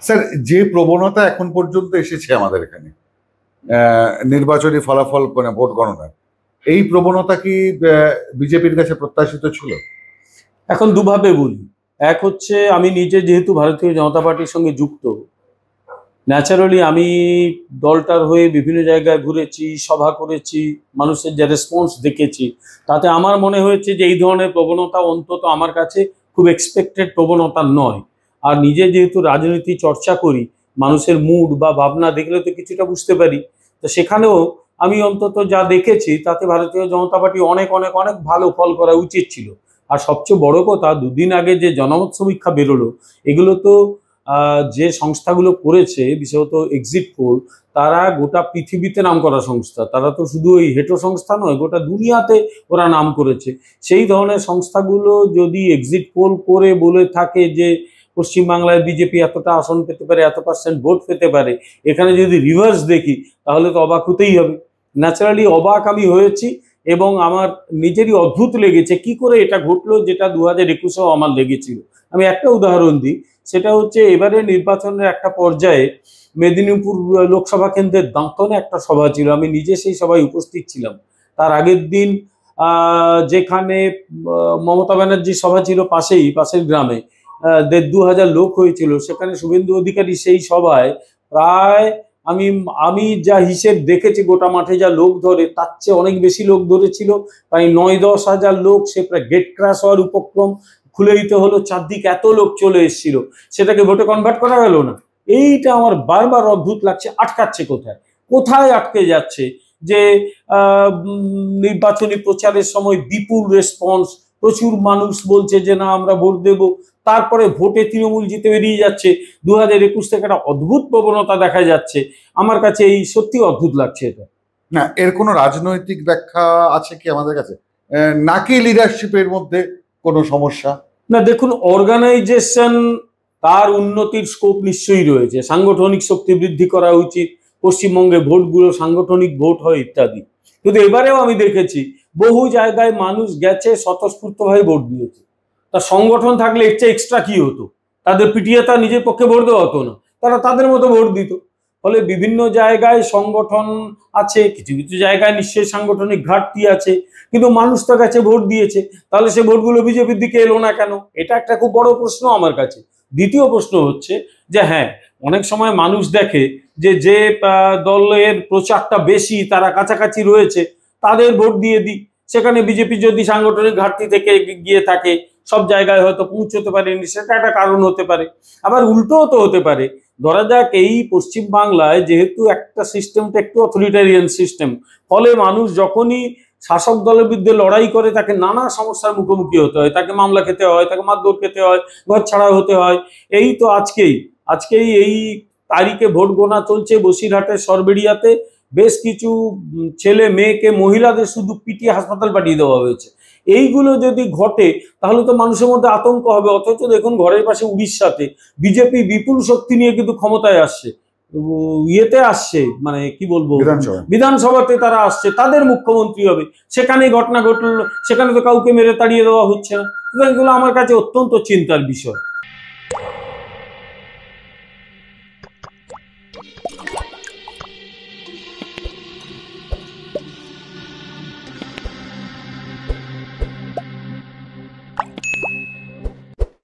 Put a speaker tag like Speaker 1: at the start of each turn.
Speaker 1: Sir, যে প্রবণতা এখন পর্যন্ত এসেছে আমাদের এখানে নির্বাচনী ফলাফল মানে ভোট গণনা, এই প্রবণতা কি বিজেপির কাছে প্রত্যাশিত ছিল?
Speaker 2: এখন দুভাবে বলি। এক হচ্ছে, আমি নিজে যেহেতু ভারতীয় জনতা পার্টির সঙ্গে যুক্ত, ন্যাচারালি আমি দলটার হয়ে বিভিন্ন জায়গায় ঘুরেছি, সভা করেছি, মানুষের যে রেসপন্স দেখেছি, তাতে আমার মনে হয়েছে যে এই ধরনের প্রবণতা অন্তত আমার কাছে খুব এক্সপেক্টেড প্রবণতা নয়। আর নিজে যেহেতু রাজনীতি চর্চা করি, মানুষের মুড বা ভাবনা দেখলে তো কিছুটা বুঝতে পারি। তো সেখানেও আমি অন্তত যা দেখেছি তাতে ভারতীয় জনতা পার্টি অনেক অনেক অনেক ভালো ফল করা উচিত ছিল। আর সবচেয়ে বড় কথা, দুদিন আগে যে জনমত সমীক্ষা বেরোলো, এগুলো তো যে সংস্থাগুলো করেছে, বিশেষত এক্সিট পোল, তারা গোটা পৃথিবীতে নাম করা সংস্থা। তারা তো শুধু ওই হেটো সংস্থা নয়, গোটা দুনিয়াতে ওরা নাম করেছে। সেই ধরনের সংস্থাগুলো যদি এক্সিট পোল করে বলে থাকে যে পশ্চিমবাংলায় বিজেপি এতটা আসন পেতে পারে, এত % ভোট পেতে পারে, এখানে যদি রিভার্স দেখি তাহলে তো অবাক হতেই হবে। ন্যাচারালি অবাক আমি হয়েছি, এবং আমার নিজেরই অদ্ভুত লেগেছে কি করে এটা ঘটলো, যেটা 2021-এও আমার লেগেছিল। আমি একটা উদাহরণ দিই, সেটা হচ্ছে এবারে নির্বাচনের একটা পর্যায়ে মেদিনীপুর লোকসভা কেন্দ্রের দাঁতনে একটা সভা ছিল, আমি নিজে সেই সভায় উপস্থিত ছিলাম। তার আগের দিন যেখানে মমতা ব্যানার্জির সভা ছিল পাশের গ্রামে, 1,500-2,000 লোক হয়েছিল, সেখানে শুভেন্দু অধিকারী সেই সভায় প্রায়, আমি আমি যা হিসেব দেখেছি, গোটা মাঠে যা লোক ধরে তার চেয়ে অনেক বেশি লোক ধরেছিল। প্রায় 9-10 হাজার লোক, সে প্রায় গেট ক্রাশ হওয়ার উপক্রম, খুলে দিতে হলো, চারদিকে এত লোক চলে এসেছিল। সেটাকে ভোটে কনভার্ট করা গেল না। এইটা আমার বারবার অদ্ভুত লাগছে, আটকাচ্ছে কোথায়, কোথায় আটকে যাচ্ছে? যে নির্বাচনী প্রচারের সময় বিপুল রেসপন্স, প্রচুর মানুষ বলছে যে না আমরা ভোট দেব, তারপরে ভোটে তৃণমূল জিতে বেরিয়ে যাচ্ছে। 2021 থেকে একটা অদ্ভুত প্রবণতা দেখা যাচ্ছে। আমার কাছে এই সত্যি অদ্ভুত লাগছে এটা।
Speaker 1: না, এর কোনো রাজনৈতিক ব্যাখ্যা আছে কি আমাদের কাছে, নাকি লিডারশিপের মধ্যে কোনো সমস্যা?
Speaker 2: না, দেখুন, অর্গানাইজেশন, তার উন্নতির স্কোপ নিশ্চয়ই রয়েছে। সাংগঠনিক শক্তি বৃদ্ধি করা উচিত, পশ্চিমবঙ্গে ভোটগুলো সাংগঠনিক ভোট হয় ইত্যাদি। কিন্তু এবারেও আমি দেখেছি বহু জায়গায় মানুষ গেছে, স্বতঃস্ফূর্তভাবে ভোট দিয়েছে। তা সংগঠন থাকলে এর চেয়ে এক্সট্রা কি হতো? তাদের পিটিয়ে তা নিজের পক্ষে ভোট দেওয়া হতো না, তারা তাদের মতো ভোট দিত। ফলে বিভিন্ন জায়গায় সংগঠন আছে, কিছু কিছু জায়গায় নিশ্চয়ই সাংগঠনিক ঘাটতি আছে, কিন্তু মানুষ তো গেছে, ভোট দিয়েছে। তাহলে সে ভোটগুলো বিজেপির দিকে এলো না কেন? এটা একটা খুব বড় প্রশ্ন আমার কাছে। দ্বিতীয় প্রশ্ন হচ্ছে যে হ্যাঁ, অনেক সময় মানুষ দেখে যে যে দলের প্রচারটা বেশি, তারা কাছাকাছি রয়েছে, তাদের ভোট দিয়ে দিই। সেখানে বিজেপি যদি সাংগঠনিক ঘাটতি থেকে গিয়ে থাকে, সব জায়গায় হয়তো পৌঁছতে পারেনি, সেটা একটা কারণ হতে পারে। আবার উল্টোও তো হতে পারে। ধরা যাক এই পশ্চিম বাংলায় যেহেতু একটা সিস্টেমটা একটু অথরিটারিয়ান সিস্টেম, ফলে মানুষ যখনই শাসক দলের বিরুদ্ধে লড়াই করে, তাকে নানা সমস্যার মুখোমুখি হতে হয়, তাকে মামলা খেতে হয়, তাকে মারধর খেতে হয়, ঘর ছাড়া হতে হয়। এই তো আজকেই এই তারিখে ভোট গোনা চলছে বসিরহাটের সরবেরিয়াতে। বেশ কিছু ছেলে মেয়েকে, মহিলাদের শুধু পিটিয়ে হাসপাতাল পাঠিয়ে দেওয়া হয়েছে। এইগুলো যদি ঘটে তাহলে তো মানুষের মধ্যে আতঙ্ক হবে। অথচ দেখুন, ঘরের পাশে উড়িষ্যাতে বিজেপি বিপুল শক্তি নিয়ে কিন্তু ক্ষমতায় আসছে, ইয়েতে আসছে, মানে কি বলবো, বিধানসভাতে তারা আসছে, তাদের মুখ্যমন্ত্রী হবে। সেখানে ঘটনা ঘটলো, সেখানে তো কাউকে মেরে তাড়িয়ে দেওয়া হচ্ছে না। এগুলো আমার কাছে অত্যন্ত চিন্তার বিষয়।